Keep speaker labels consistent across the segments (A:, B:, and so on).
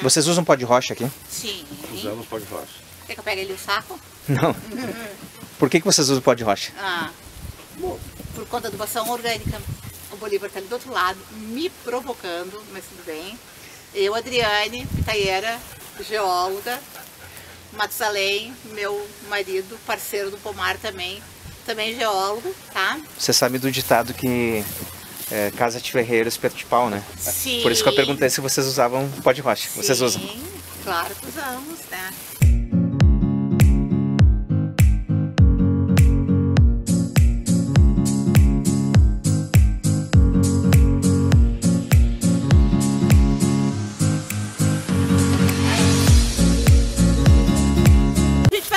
A: Vocês usam pó de rocha aqui?
B: Sim.
C: Usamos pó de rocha.
B: Quer que eu pegue ali o saco?
A: Não. Por que vocês usam pó de rocha?
B: Bom, por conta da adubação orgânica. O Bolívar está ali do outro lado, me provocando, mas tudo bem. Eu, Adriane, pitaieira, geóloga, Matusalém, meu marido, parceiro do pomar também geólogo, tá?
A: Você sabe do ditado que casa de ferreiro, espeto de pau, né?
B: Sim.
A: Por isso que eu perguntei se vocês usavam pó de rocha.
B: Sim,
A: vocês usam?
B: Claro que usamos, né?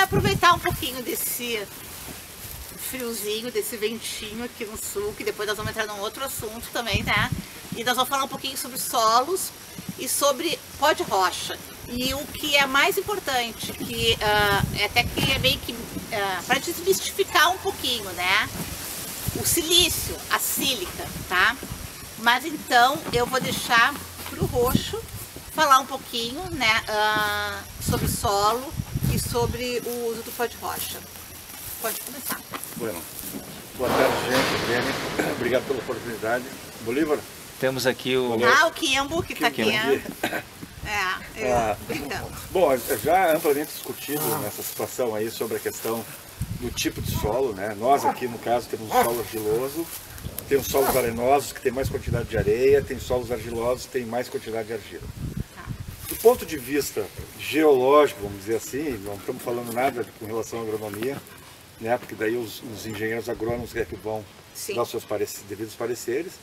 B: Aproveitar um pouquinho desse friozinho, desse ventinho aqui no sul, que depois nós vamos entrar num outro assunto também, né? E nós vamos falar um pouquinho sobre solos e sobre pó de rocha. E o que é mais importante, que até que é meio que para desmistificar um pouquinho, né? O silício, a sílica, tá? Mas então eu vou deixar pro Roxo falar um pouquinho, né? Sobre solo e sobre o uso do pó de rocha. Pode começar.
C: Bueno. Boa tarde, gente. Adriane. Obrigado pela oportunidade. Bolívar?
A: Temos aqui o...
B: o Kimbo, que está aqui.
C: Bom, já amplamente discutido nessa situação aí sobre a questão do tipo de solo, né? Nós aqui, no caso, temos um solo argiloso, tem os solos arenosos que tem mais quantidade de areia, tem solos argilosos que tem mais quantidade de argila. Do ponto de vista geológico, vamos dizer assim, não estamos falando nada com relação à agronomia, né? Porque daí os engenheiros agrônomos é que vão dar os seus devidos pareceres,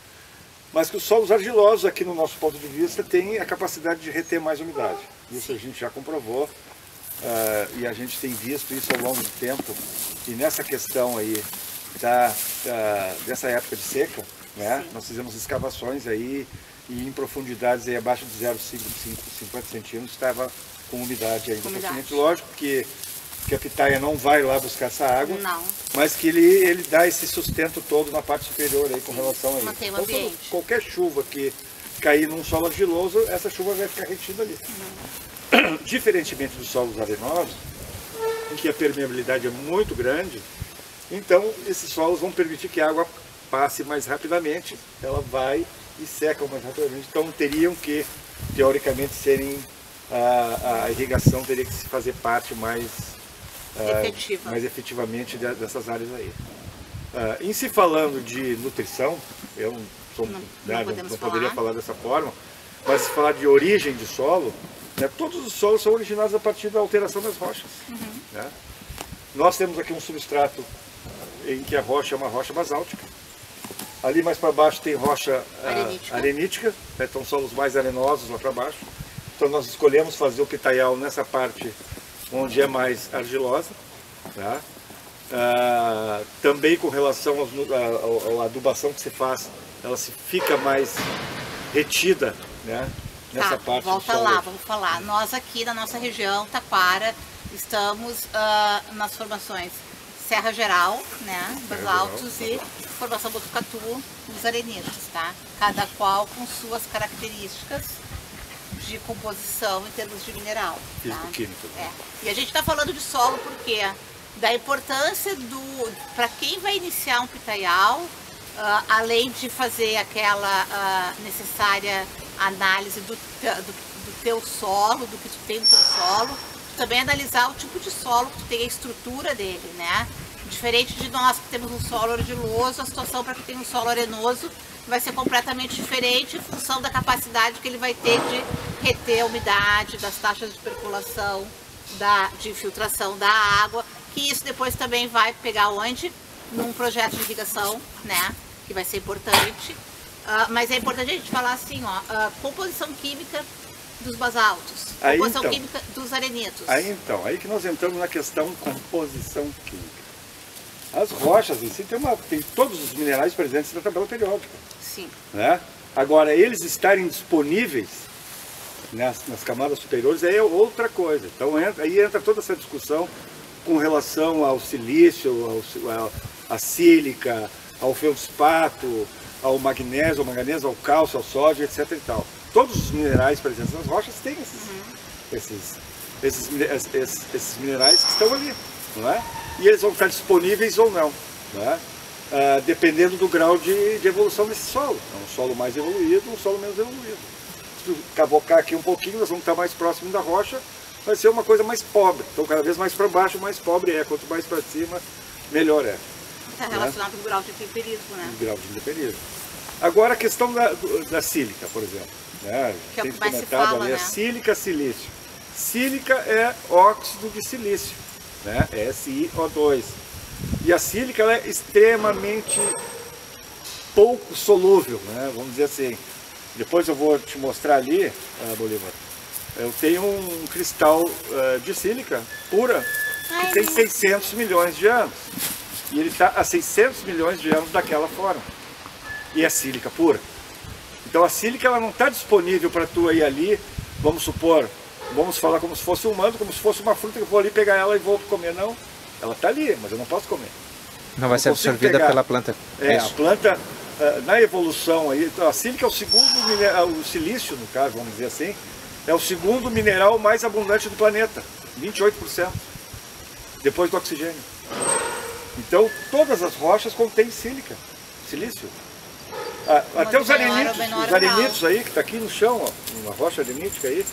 C: mas que os solos argilosos, aqui no nosso ponto de vista, têm a capacidade de reter mais umidade. Isso a gente já comprovou e a gente tem visto isso ao longo do tempo. E nessa questão aí dessa época de seca, né? Nós fizemos escavações aí e em profundidades aí abaixo de 0,50 centímetros estava com umidade ainda suficiente. Lógico que a pitaia não vai lá buscar essa água, mas que ele dá esse sustento todo na parte superior aí com relação a isso. Então, qualquer chuva que cair num solo argiloso, essa chuva vai ficar retida ali. Diferentemente dos solos arenosos, em que a permeabilidade é muito grande, então esses solos vão permitir que a água passe mais rapidamente, ela vai e secam mais rapidamente, então teriam que, teoricamente, a irrigação teria que se fazer parte mais efetivamente dessas áreas aí. Em se falando de nutrição, eu não poderia falar dessa forma, mas se falar de origem de solo, né, todos os solos são originados a partir da alteração das rochas. Né? Nós temos aqui um substrato em que a rocha é uma rocha basáltica. Ali mais para baixo tem rocha arenítica, né, então solos mais arenosos lá para baixo. Então nós escolhemos fazer o pitaial nessa parte onde é mais argilosa. Tá? Também com relação à adubação que se faz, ela fica mais retida, né, nessa parte.
B: Volta lá, vamos falar. Nós aqui na nossa região, Taquara, estamos nas formações Serra Geral, né, basaltos e formação Botucatu, dos arenitos, tá? Cada qual com suas características de composição em termos de mineral.
C: Físico-químico.
B: E a gente está falando de solo porque da importância para quem vai iniciar um pitaial, além de fazer aquela necessária análise do teu solo, do que tu tem no teu solo, também analisar o tipo de solo que tu tem, a estrutura dele, né? Diferente de nós que temos um solo argiloso, a situação para quem tem um solo arenoso vai ser completamente diferente em função da capacidade que ele vai ter de reter a umidade, das taxas de percolação, de infiltração da água, que isso depois também vai pegar onde? Num projeto de irrigação, né? Que vai ser importante. Mas é importante a gente falar assim, ó, composição química dos basaltos, composição química dos arenitos.
C: Aí que nós entramos na questão composição química. As rochas em si tem todos os minerais presentes na tabela periódica.
B: Sim.
C: Né? Agora, eles estarem disponíveis nas camadas superiores é outra coisa. Então aí entra toda essa discussão com relação ao silício, à sílica, ao feldspato, ao magnésio, ao manganês, ao cálcio, ao sódio, etc. e tal. todos os minerais presentes nas rochas têm esses minerais que estão ali, não é? E eles vão estar disponíveis ou não, é? Dependendo do grau de evolução desse solo. É um solo mais evoluído, um solo menos evoluído. Se cavocar aqui um pouquinho, nós vamos estar mais próximo da rocha, vai ser uma coisa mais pobre. Então cada vez mais para baixo, mais pobre é. Quanto mais para cima, melhor é.
B: Está relacionado com o grau de temperismo, né?
C: O grau de temperismo. Agora a questão da sílica, por exemplo. Né?
B: Que é o
C: tem
B: que mais se
C: comentado
B: fala,
C: ali,
B: né?
C: sílica, silício. Sílica é óxido de silício, né? SiO2. E a sílica ela é extremamente pouco solúvel, né? Vamos dizer assim. Depois eu vou te mostrar ali, Bolívar. Eu tenho um cristal de sílica pura que tem 600 milhões de anos. E ele está a 600 milhões de anos daquela forma. E é sílica pura. Então a sílica ela não está disponível para tu ir ali, vamos supor, vamos falar como se fosse um manto, como se fosse uma fruta que eu vou ali pegar ela e vou comer. Não, ela está ali, mas eu não posso comer.
A: Não vai ser absorvida pela planta.
C: A planta, na evolução, aí, a sílica é o segundo mineral, o silício no caso, vamos dizer assim, é o segundo mineral mais abundante do planeta, 28%, depois do oxigênio. Então todas as rochas contêm sílica, silício. Até os arenitos aí, que está aqui no chão, ó, uma rocha arenítica aí,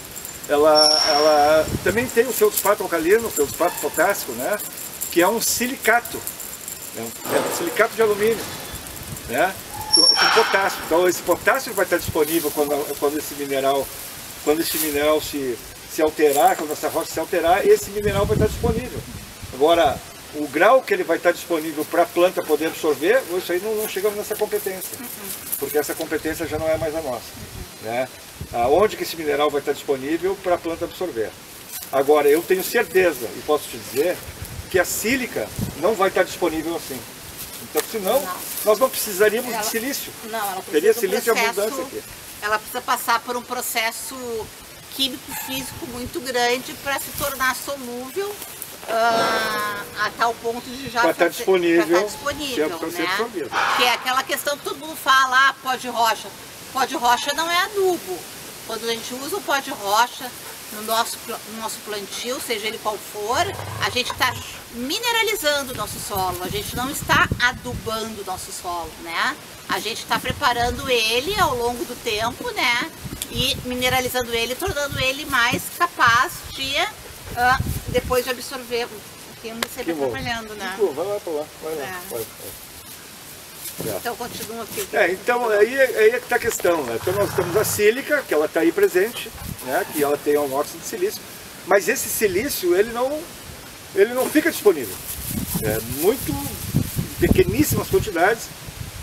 C: ela também tem o feldspato alcalino, o feldspato potássico, né? Que é um silicato, é um silicato de alumínio, né? Com potássio. Então esse potássio vai estar disponível quando esse mineral se alterar, quando essa rocha se alterar, esse mineral vai estar disponível. Agora, o grau que ele vai estar disponível para a planta poder absorver, isso aí não chegamos nessa competência, porque essa competência já não é mais a nossa. Né? Onde que esse mineral vai estar disponível para a planta absorver? Agora, eu tenho certeza, e posso te dizer, que a sílica não vai estar disponível assim. Então, senão, nós não precisaríamos de silício.
B: Não, ela precisa
C: teria silício em abundância aqui.
B: Ela precisa passar por um processo químico-físico muito grande para se tornar solúvel a tal ponto de já
C: estar disponível,
B: né? Que é aquela questão que todo mundo fala, pó de rocha. Pó de rocha não é adubo. Quando a gente usa o pó de rocha no nosso plantio, seja ele qual for, a gente está mineralizando o nosso solo, a gente não está adubando o nosso solo, né? A gente está preparando ele ao longo do tempo, né? E mineralizando ele, tornando ele mais capaz de depois de absorver. Aqui eu não sei atrapalhando, né?
C: Vai lá para lá, vai lá. Vai.
B: Então continua aqui.
C: Então aí é que está a questão, né? Então nós temos a sílica, que ela está aí presente, né? Que ela tem um óxido de silício, mas esse silício ele não fica disponível. Muito pequeníssimas quantidades,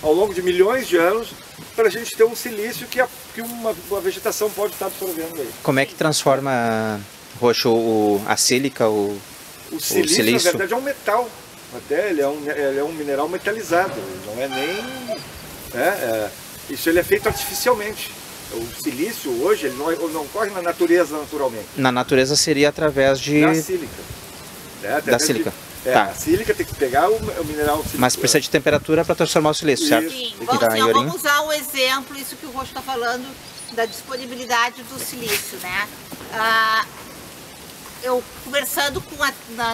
C: ao longo de milhões de anos, para a gente ter um silício que uma vegetação pode estar absorvendo aí.
A: Como é que transforma, Roxo, a sílica, o silício?
C: Na verdade é um metal. Até ele é um mineral metalizado, não é nem... isso ele é feito artificialmente. O silício hoje ele não ocorre na natureza naturalmente.
A: Na natureza seria através
C: da sílica.
A: Da sílica.
C: Tá. A sílica tem que pegar o mineral silício.
A: Mas precisa de temperatura para transformar o silício, certo?
B: Sim, vamos usar o exemplo, isso que o Roxo está falando, da disponibilidade do silício, né? Eu conversando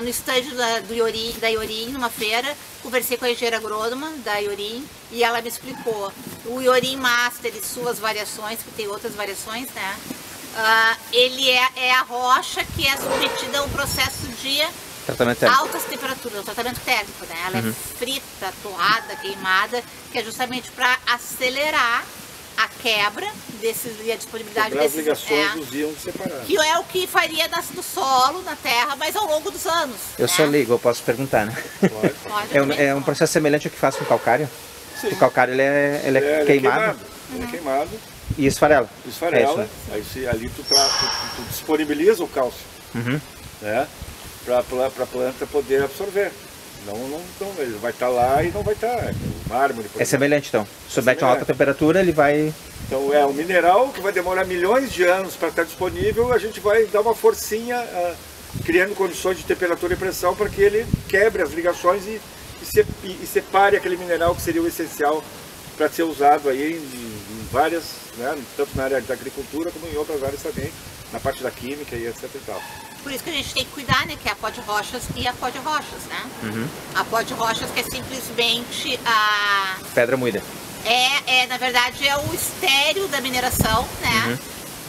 B: no estande da Iorim, numa feira, conversei com a engenheira agrônoma da Iorim e ela me explicou. O Iorim Master e suas variações, que tem outras variações, né? Ele é a rocha que é submetida a um processo de altas temperaturas, um tratamento térmico, né? Ela é frita, torrada, queimada, que é justamente para acelerar a quebra e a disponibilidade
C: desses ligações dos íons separados.
B: Que é o que faria no solo, na terra, mas ao longo dos anos.
A: Eu sou leigo, eu posso perguntar, né?
C: Pode.
A: É um processo semelhante ao que faz com o calcário?
C: Sim.
A: O calcário ele é queimado.
C: Ele é queimado.
A: E esfarela.
C: Esfarela. Aí ali tu disponibiliza o cálcio, né? Para a planta poder absorver. Não, ele vai estar lá e não vai estar. O mármore, por exemplo.
A: Semelhante então. Submete a uma alta temperatura, ele vai...
C: Então é um mineral que vai demorar milhões de anos para estar disponível, a gente vai dar uma forcinha criando condições de temperatura e pressão para que ele quebre as ligações e separe aquele mineral que seria o essencial para ser usado aí em várias, né, tanto na área da agricultura como em outras áreas também, na parte da química e etc e tal.
B: Por isso que a gente tem que cuidar, né, que é a pó de rochas e a pó de rochas, né? A pó de rochas que é simplesmente a...
A: Pedra moída.
B: Na verdade, é o estéreo da mineração, né?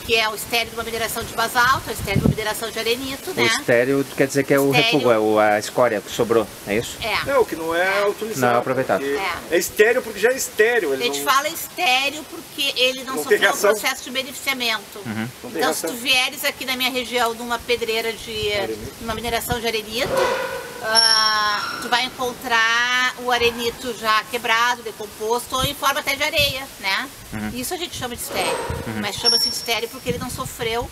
B: Que é o estéreo de uma mineração de basalto, o estéreo de uma mineração de arenito, né?
A: O estéreo quer dizer que é o refúgio, a escória que sobrou, é isso?
C: Não, que não é utilizado.
A: Não é aproveitado.
C: É estéreo porque já é estéreo.
B: A gente fala estéreo porque ele não sofreu um processo de beneficiamento. Então, se tu vieres aqui na minha região, numa pedreira numa mineração de arenito, tu vai encontrar o arenito já quebrado, decomposto, ou em forma até de areia, né? Isso a gente chama de estéreo, mas chama-se de estéreo porque ele não sofreu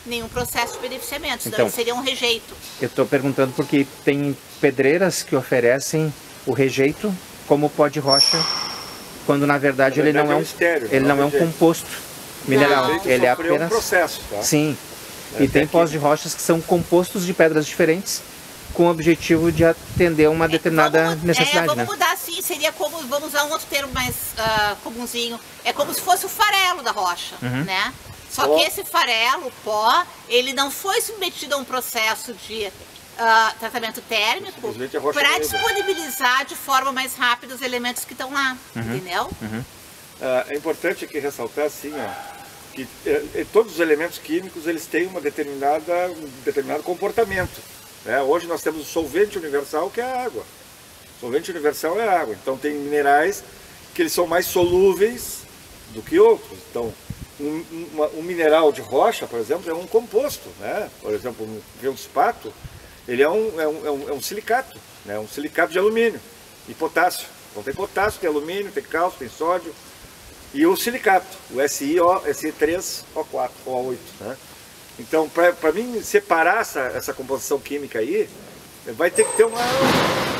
B: nenhum processo de beneficiamento, senão ele seria um rejeito.
A: Eu estou perguntando porque tem pedreiras que oferecem o rejeito como pó de rocha, quando na verdade ele não é um estéreo, ele não é um composto mineral, ele é apenas
C: um processo, tá?
A: Sim. E tem pós de rochas que são compostos de pedras diferentes, com o objetivo de atender uma determinada necessidade,
B: vamos mudar assim, seria como, vamos usar um outro termo mais comunzinho, é como se fosse o farelo da rocha, né? Só que esse farelo, o pó, ele não foi submetido a um processo de tratamento térmico para disponibilizar de forma mais rápida os elementos que estão lá, entendeu?
C: É importante aqui ressaltar assim, que todos os elementos químicos eles têm um determinado comportamento. Hoje nós temos o solvente universal, que é a água. O solvente universal é a água. Então tem minerais que eles são mais solúveis do que outros. Então um mineral de rocha, por exemplo, é um composto, né? Por exemplo, um feldspato, ele é um silicato, né? Um silicato de alumínio e potássio. Então tem potássio, tem alumínio, tem cálcio, tem sódio. E o silicato, o Si3O4, O8, né? Então, para mim separar essa composição química aí, vai ter que ter um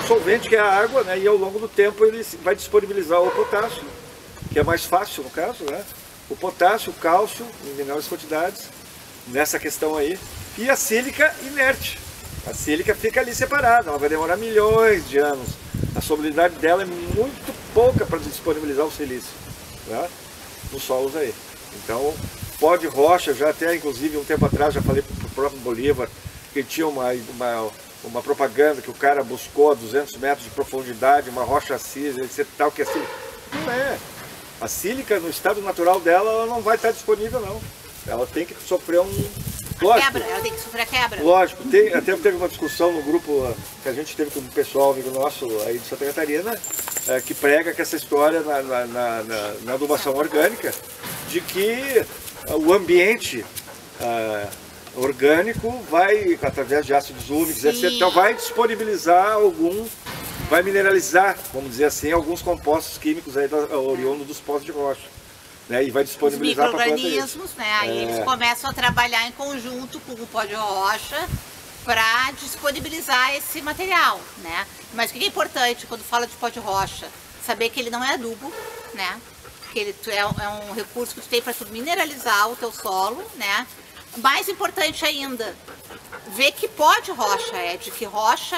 C: solvente que é a água, né? E ao longo do tempo ele vai disponibilizar o potássio, que é mais fácil no caso, né? O potássio, o cálcio, em menores quantidades, nessa questão aí. E a sílica inerte. A sílica fica ali separada, ela vai demorar milhões de anos. A solubilidade dela é muito pouca para disponibilizar o silício, né? Nos solos aí. Então, pó de rocha, já até inclusive um tempo atrás, já falei para o próprio Bolívar, que tinha uma propaganda que o cara buscou a 200 metros de profundidade, uma rocha cisa, etc, tal, que a sílica. Não é. A sílica, no estado natural dela, ela não vai estar disponível, não. Ela tem que sofrer
B: quebra, ela tem que sofrer a quebra.
C: Lógico, até teve uma discussão no grupo que a gente teve com um pessoal amigo nosso aí de Santa Catarina, que prega que essa história na adubação orgânica, de que o ambiente orgânico vai, através de ácidos úmicos, etc., então vai disponibilizar vai mineralizar, vamos dizer assim, alguns compostos químicos aí oriundos dos pós de rocha. Né, e vai disponibilizar para
B: micro-organismos, né? Aí eles começam a trabalhar em conjunto com o pó de rocha para disponibilizar esse material, né? Mas o que é importante quando fala de pó de rocha? Saber que ele não é adubo, né? Que ele é um recurso que tu tem para tu mineralizar o teu solo, né? Mais importante ainda, ver que pó de rocha de que rocha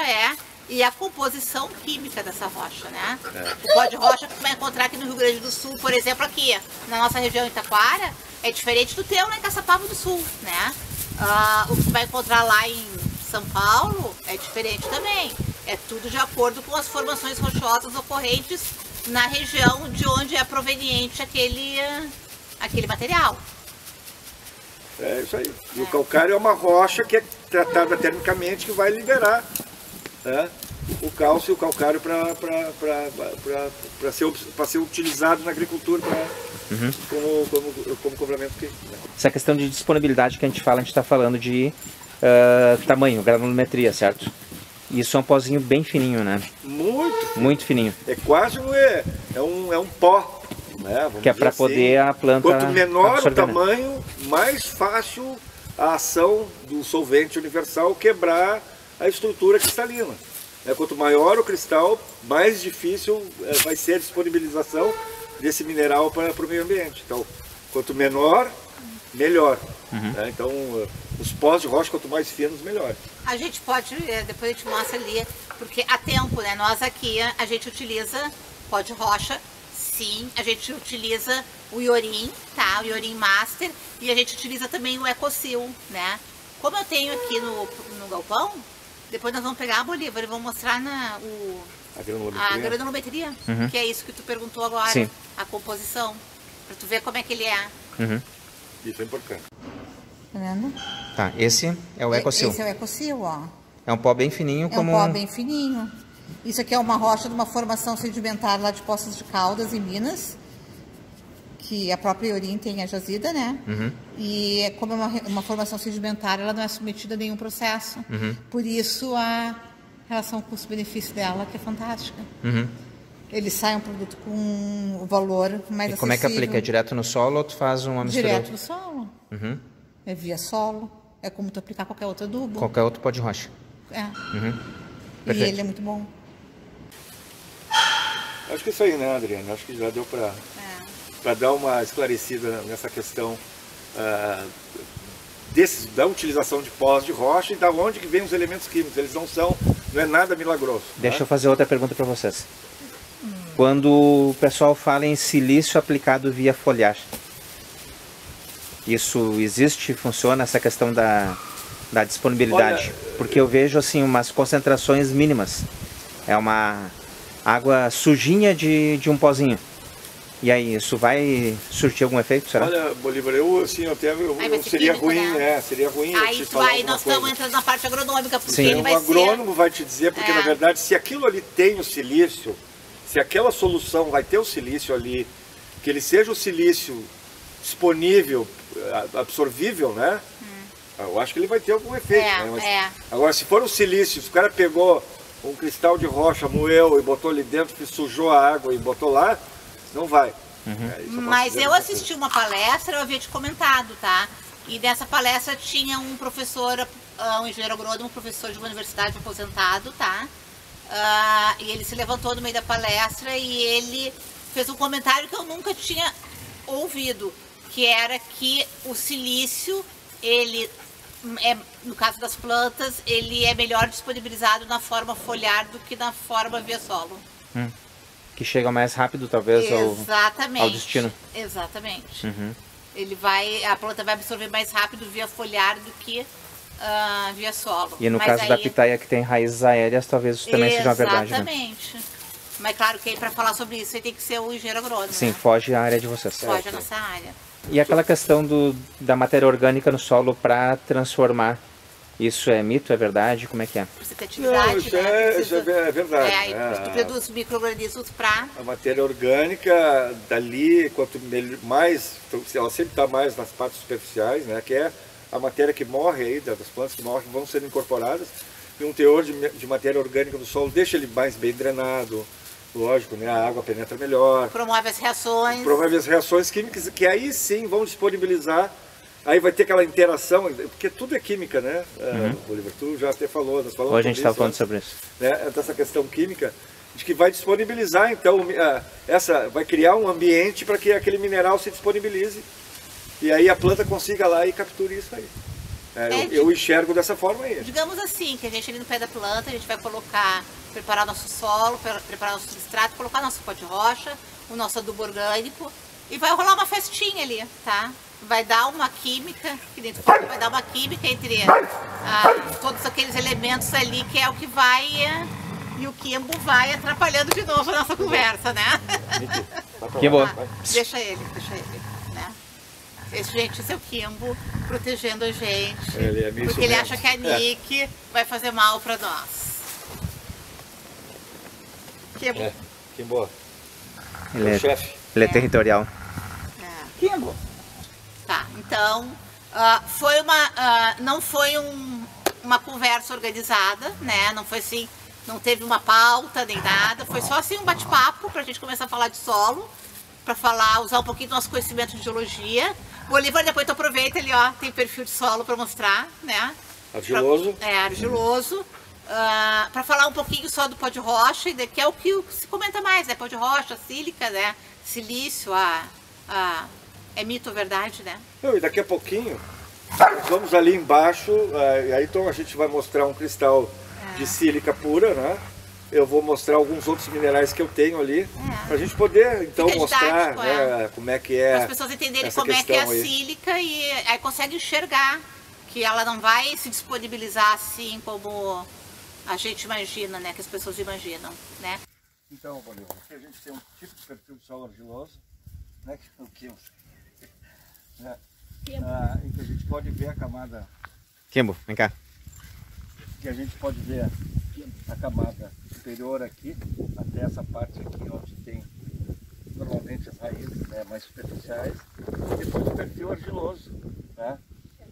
B: e a composição química dessa rocha, né? O pó de rocha que tu vai encontrar aqui no Rio Grande do Sul, por exemplo, aqui na nossa região em Taquara, é diferente do teu lá em Caçapava do Sul, né? O que tu vai encontrar lá em São Paulo é diferente também. É tudo de acordo com as formações rochosas ocorrentes na região de onde é proveniente aquele material.
C: É isso aí. E o calcário é uma rocha que é tratada termicamente, que vai liberar o cálcio e o calcário para ser utilizado na agricultura como complemento químico.
A: Essa questão de disponibilidade que a gente está falando de tamanho, granulometria, certo? Isso é um pozinho bem fininho, né? Muito fininho.
C: É quase um pó, né?
A: Que é para poder a planta.
C: Quanto menor o tamanho, mais fácil a ação do solvente universal quebrar a estrutura cristalina. Quanto maior o cristal, mais difícil vai ser a disponibilização desse mineral para o meio ambiente. Então, quanto menor, melhor. Então, os pós de rocha, quanto mais finos, melhor.
B: A gente pode, depois a gente mostra ali, porque há tempo, né? Nós aqui, a gente utiliza pó de rocha, sim, a gente utiliza o iorim, tá? O iorim master, e a gente utiliza também o Ecosil, né? Como eu tenho aqui no galpão, depois nós vamos pegar a Bolívar e vamos mostrar a granulometria, que é isso que tu perguntou agora,
A: sim,
B: a composição, para tu ver como é que ele é.
C: Isso é importante.
B: Tá vendo?
A: Tá, esse é o Ecosil.
B: Esse é o Ecosil, ó.
A: É um pó bem fininho, como...
B: É um pó bem fininho. Isso aqui é uma rocha de uma formação sedimentar lá de Poços de Caldas, em Minas, que a própria iorim tem a jazida, né? E como é uma formação sedimentar, ela não é submetida a nenhum processo. Por isso a relação custo-benefício dela, que é fantástica. Ele sai um produto com o valor mais acessível.
A: Como é que aplica? É direto no solo ou tu faz uma mistura?
B: Direto no solo. É via solo. É como tu aplicar qualquer outro adubo.
A: Qualquer outro pó de rocha.
B: É.
A: Perfeito.
B: E ele é muito bom.
C: Acho que é isso aí, né, Adriana? Acho que já deu para dar uma esclarecida nessa questão da utilização de pós de rocha e da onde que vem os elementos químicos. Eles não é nada milagroso.
A: Deixa eu fazer outra pergunta para vocês. Quando o pessoal fala em silício aplicado via folhagem, isso existe, funciona, essa questão da disponibilidade? Olha, porque eu vejo assim umas concentrações mínimas. É uma água sujinha de um pozinho. E aí, isso vai surtir algum efeito, será?
C: Olha, Bolívar, eu seria ruim, né? Seria ruim.
B: Aí nós estamos entrando na parte agronômica, porque
C: ele vai ser... O agrônomo vai te dizer, porque na verdade, se aquilo ali tem o silício, se aquela solução vai ter o silício ali, que ele seja o silício disponível, absorvível, né? Eu acho que ele vai ter algum efeito, né? Agora, se for o silício, se o cara pegou um cristal de rocha, moeu e botou ali dentro, que sujou a água e botou lá, não vai.
B: Mas eu assisti uma palestra, eu havia te comentado, tá? E nessa palestra tinha um professor, um engenheiro agrônomo, professor de uma universidade aposentado, tá? E ele se levantou no meio da palestra e ele fez um comentário que eu nunca tinha ouvido, que era que o silício, ele no caso das plantas, ele é melhor disponibilizado na forma foliar do que na forma via solo. Que chega mais rápido, talvez, ao destino. Exatamente. A planta vai absorver mais rápido via foliar do que via solo. E no caso da pitaia que tem raízes aéreas, talvez isso também seja uma verdade. Exatamente. Né? Mas claro que para falar sobre isso, aí tem que ser o engenheiro agrônomo. Sim, né? Foge a área de vocês. Foge a nossa área. E aquela questão da matéria orgânica no solo para transformar, isso é mito, é verdade? Como é que é?
C: Não, isso é verdade.
B: Tu produz micro-organismos para...
C: A matéria orgânica, dali, quanto mais, ela sempre está mais nas partes superficiais, né? Que é a matéria que morre aí, das plantas que morrem, vão sendo incorporadas. E um teor de matéria orgânica no solo deixa ele mais bem drenado. Lógico, né? A água penetra melhor.
B: Promove as reações.
C: Promove as reações químicas, que aí sim vão disponibilizar. Aí vai ter aquela interação, porque tudo é química, né? Bolívar, tu já até falou, nós falamos. Hoje a gente estava falando sobre isso. Né? Dessa questão química, de que vai disponibilizar, então, vai criar um ambiente para que aquele mineral se disponibilize. E aí a planta consiga lá e capture isso aí. Eu enxergo dessa forma aí.
B: Digamos assim, que a gente ali no pé da planta, a gente vai preparar nosso solo, preparar nosso substrato, colocar nosso pó de rocha, o nosso adubo orgânico e vai rolar uma festinha ali, tá? Vai dar uma química, que dentro vai dar uma química entre todos aqueles elementos ali, que é o que vai... E o Kimbo vai atrapalhando de novo a nossa conversa, né?
A: Kimbo.
B: Deixa ele, né? Esse é o Kimbo protegendo a gente, porque ele acha que a Nick vai fazer mal pra nós. Kimbo.
C: Kimbo.
A: Ele é chefe. Ele é territorial.
B: Kimbo. Tá, então, não foi uma conversa organizada, né? Não foi assim, não teve uma pauta nem nada, foi só assim um bate-papo pra gente começar a falar de solo, pra usar um pouquinho do nosso conhecimento de geologia. Bolívar, depois tu aproveita, ele tem perfil de solo para mostrar, né?
C: Argiloso.
B: Argiloso. Para falar um pouquinho só do pó de rocha, que é o que se comenta mais, né? Pó de rocha, sílica, né? Silício, é mito ou verdade, né?
C: Não, e daqui a pouquinho, vamos ali embaixo, e aí então a gente vai mostrar um cristal de sílica pura, né? eu vou mostrar alguns outros minerais que eu tenho ali, para a gente poder então mostrar como é que é.
B: Para as pessoas entenderem como é que é a sílica e aí conseguem enxergar que ela não vai se disponibilizar assim como a gente imagina, né? Que as pessoas imaginam, né?
C: Então, Bolívar, aqui a gente tem um tipo de perfil de solo argiloso, né? O Kimbo. Em que a gente pode ver a camada.
A: Kimbo, vem cá.
C: Que a gente pode ver a camada superior aqui, até essa parte aqui onde tem normalmente as raízes, né, mais superficiais, e depois o perfil argiloso, né,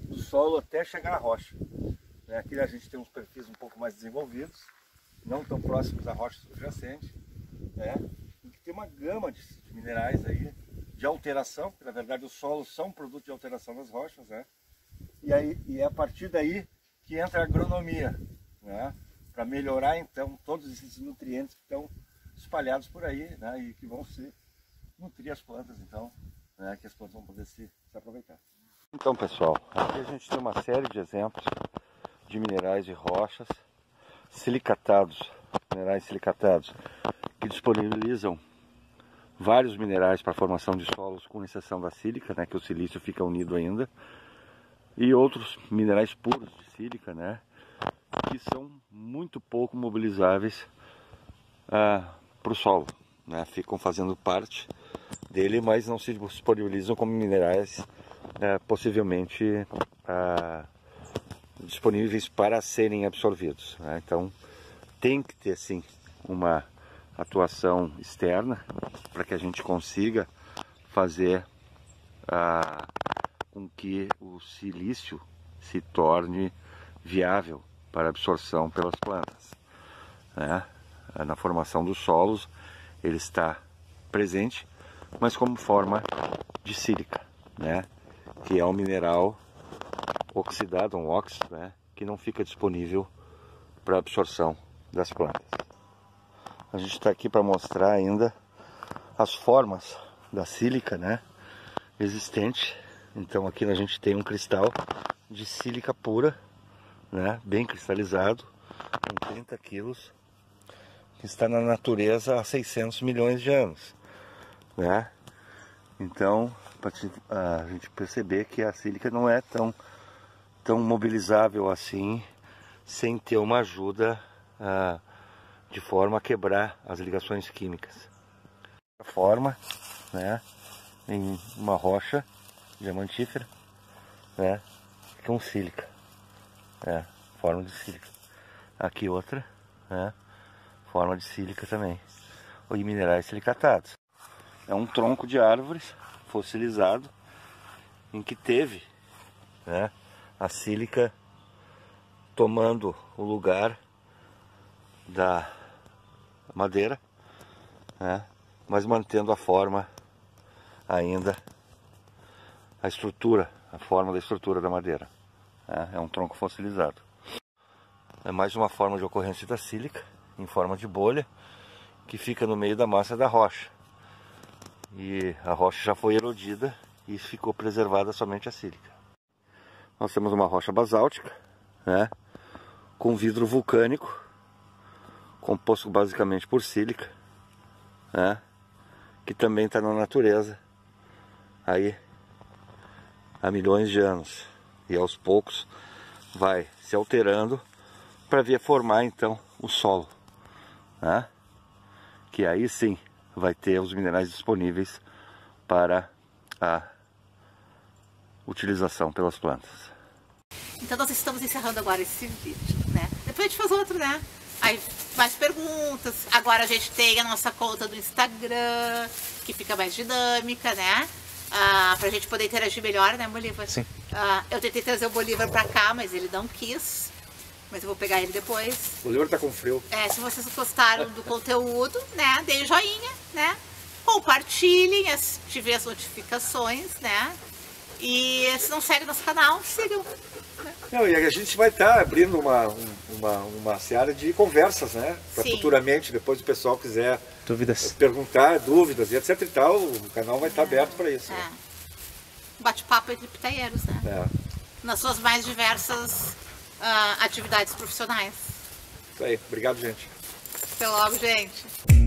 C: do solo até chegar à rocha. Aqui a gente tem uns perfis um pouco mais desenvolvidos, não tão próximos à rocha subjacente, e que tem uma gama de minerais aí, de alteração, porque na verdade os solos são produto de alteração das rochas, e é a partir daí que entra a agronomia, para melhorar então todos esses nutrientes que estão espalhados por aí, e que vão nutrir as plantas, então, que as plantas vão poder se aproveitar. Então, pessoal, aqui a gente tem uma série de exemplos de minerais e rochas silicatados, minerais silicatados, que disponibilizam vários minerais para a formação de solos, com exceção da sílica, que o silício fica unido ainda, e outros minerais puros de sílica, que são muito pouco mobilizáveis para o solo, ficam fazendo parte dele, mas não se disponibilizam como minerais possivelmente disponíveis para serem absorvidos. Então tem que ter sim uma atuação externa para que a gente consiga fazer com que o silício se torne viável para absorção pelas plantas. Na formação dos solos ele está presente, mas como forma de sílica, que é um mineral oxidado, um óxido, que não fica disponível para absorção das plantas. A gente está aqui para mostrar ainda as formas da sílica, existente. Então aqui a gente tem um cristal de sílica pura, bem cristalizado, com 30 quilos, que está na natureza há 600 milhões de anos. Então, para a gente perceber que a sílica não é tão mobilizável assim, sem ter uma ajuda de forma a quebrar as ligações químicas. A forma, em uma rocha diamantífera, com sílica, forma de sílica. Aqui outra, forma de sílica também, e minerais silicatados. É um tronco de árvores fossilizado, em que teve a sílica tomando o lugar da madeira, mas mantendo a forma ainda, a estrutura, a forma da estrutura da madeira. É um tronco fossilizado. É mais uma forma de ocorrência da sílica, em forma de bolha, que fica no meio da massa da rocha. E a rocha já foi erodida e ficou preservada somente a sílica. Nós temos uma rocha basáltica, com vidro vulcânico, composto basicamente por sílica, que também está na natureza aí há milhões de anos, e aos poucos vai se alterando para vir a formar então o solo, que aí sim vai ter os minerais disponíveis para a utilização pelas plantas.
B: Então nós estamos encerrando agora esse vídeo, Depois a gente faz outro, Aí mais perguntas. Agora a gente tem a nossa conta do Instagram, que fica mais dinâmica, pra gente poder interagir melhor, Bolívar?
A: Sim.
B: Eu tentei trazer o Bolívar pra cá, mas ele não quis. Mas eu vou pegar ele depois.
C: O Bolívar tá com frio.
B: Se vocês gostaram do conteúdo, deem joinha, compartilhem, ativem as notificações, E se não segue nosso canal, sigam.
C: Não, e a gente vai estar abrindo uma seara de conversas, para futuramente, depois o pessoal quiser perguntar, dúvidas e etc e tal, o canal vai estar aberto para isso.
B: Bate-papo entre pitaieiros, nas suas mais diversas atividades profissionais.
C: Isso aí, obrigado, gente.
B: Até logo, gente.